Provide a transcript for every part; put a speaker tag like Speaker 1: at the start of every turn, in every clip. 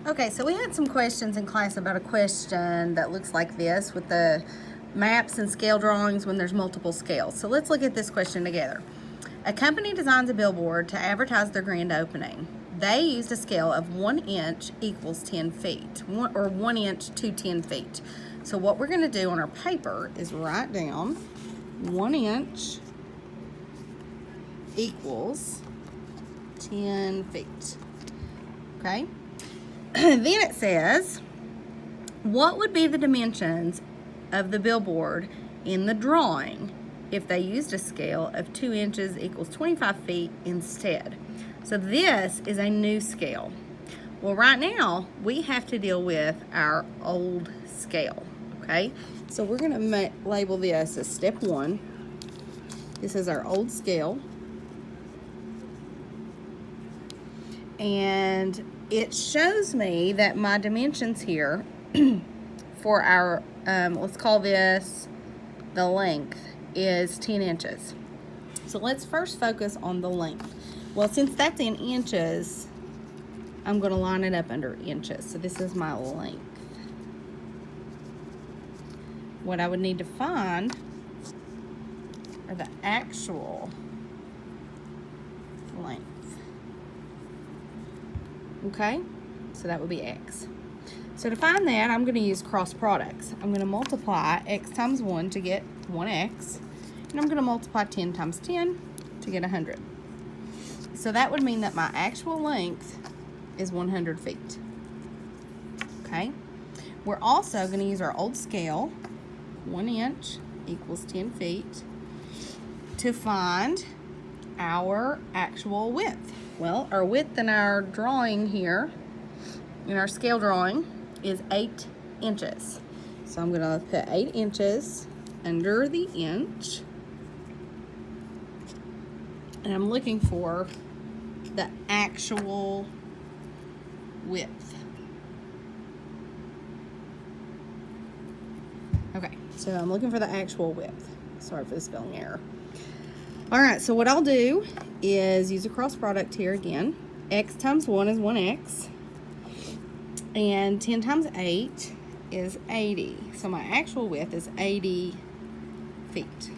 Speaker 1: Okay, so we had some questions in class about a question that looks like this with the maps and scale drawings when there's multiple scales. So let's look at this question together. A company designs a billboard to advertise their grand opening. They used a scale of 1 inch equals 10 feet, or 1 inch to 10 feet. So what we're going to do on our paper is write down 1 inch equals 10 feet. Okay? Then it says, what would be the dimensions of the billboard in the drawing if they used a scale of 2 inches equals 25 feet instead? So this is a new scale. Well, right now, we have to deal with our old scale, okay? So we're going to label this as step 1. This is our old scale. And it shows me that my dimensions here for our, let's call this the length, is 10 inches. So let's first focus on the length. Well, since that's in inches, I'm going to line it up under inches. So this is my length. What I would need to find are the actual length. Okay, so that would be x. So to find that, I'm going to use cross products. I'm going to multiply x times 1 to get 1x, and I'm going to multiply 10 times 10 to get 100. So that would mean that my actual length is 100 feet. Okay, we're also going to use our old scale, 1 inch equals 10 feet, to find our actual width. Well, our width in our drawing here, in our scale drawing, is 8 inches. So I'm going to put 8 inches under the inch. And I'm looking for the actual width. Okay, so I'm looking for the actual width. Sorry for the spelling error. All right, so what I'll do is use a cross product here again. X times 1 is 1x, and 10 times 8 is 80. So my actual width is 80 feet.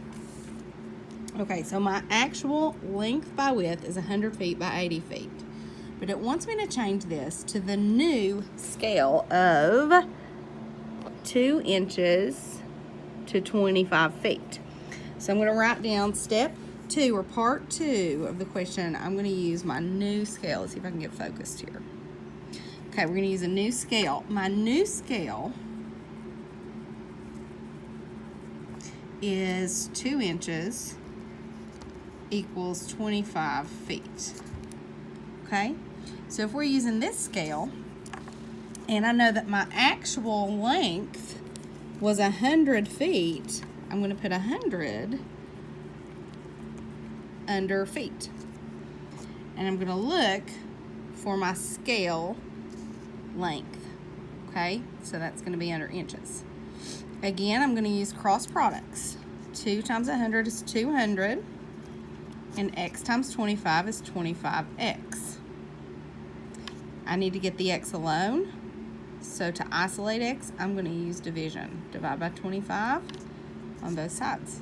Speaker 1: Okay, so my actual length by width is 100 feet by 80 feet. But it wants me to change this to the new scale of 2 inches to 25 feet. So I'm going to write down step 2, or part 2 of the question. I'm going to use my new scale. Let's see if I can get focused here. Okay, we're going to use a new scale. My new scale is 2 inches equals 25 feet. Okay, so if we're using this scale, and I know that my actual length was 100 feet, I'm going to put 100 under feet. And I'm going to look for my scale length. Okay, so that's going to be under inches. Again, I'm going to use cross products. 2 times 100 is 200, and x times 25 is 25x. I need to get the x alone, so to isolate x, I'm going to use division. Divide by 25 on both sides.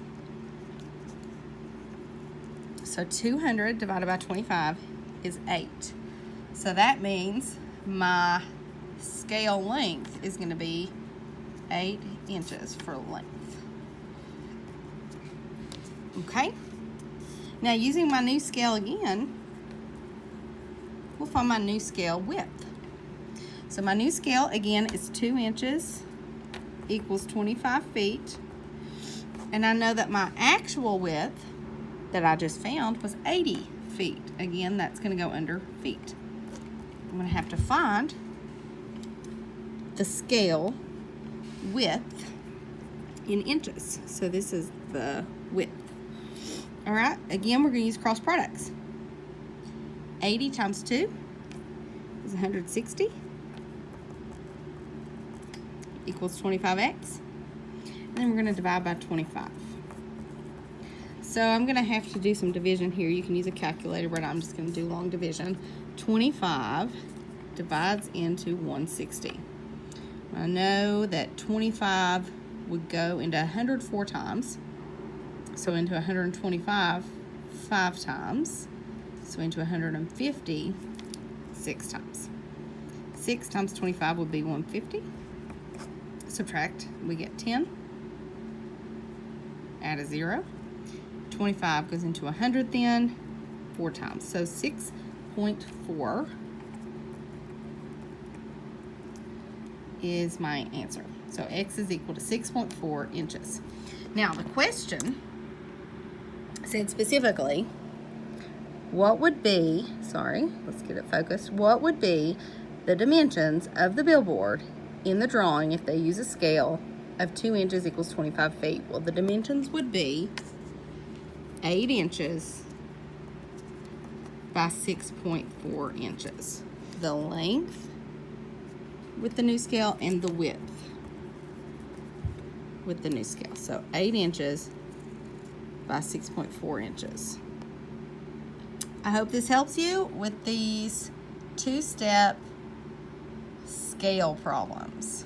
Speaker 1: So 200 divided by 25 is 8. So that means my scale length is going to be 8 inches for length. Okay? Now using my new scale again, we'll find my new scale width. So my new scale again is 2 inches equals 25 feet. And I know that my actual width that I just found was 80 feet. Again, that's going to go under feet. I'm going to have to find the scale width in inches. So this is the width. All right, again, we're going to use cross products. 80 times 2 is 160 equals 25x. And then we're going to divide by 25. So I'm going to have to do some division here. You can use a calculator, but I'm just going to do long division. 25 divides into 160. I know that 25 would go into 100 4 times, so into 125 5 times, so into 150 6 times. 6 times 25 would be 150. Subtract, we get 10. Add a 0. 25 goes into 100 then, 4 times. So 6.4 is my answer. So x is equal to 6.4 inches. Now the question said specifically, what would be, let's get it focused, what would be the dimensions of the billboard in the drawing if they use a scale of 2 inches equals 25 feet? Well, the dimensions would be 8 inches by 6.4 inches. The length with the new scale and the width with the new scale. So 8 inches by 6.4 inches. I hope this helps you with these 2-step scale problems.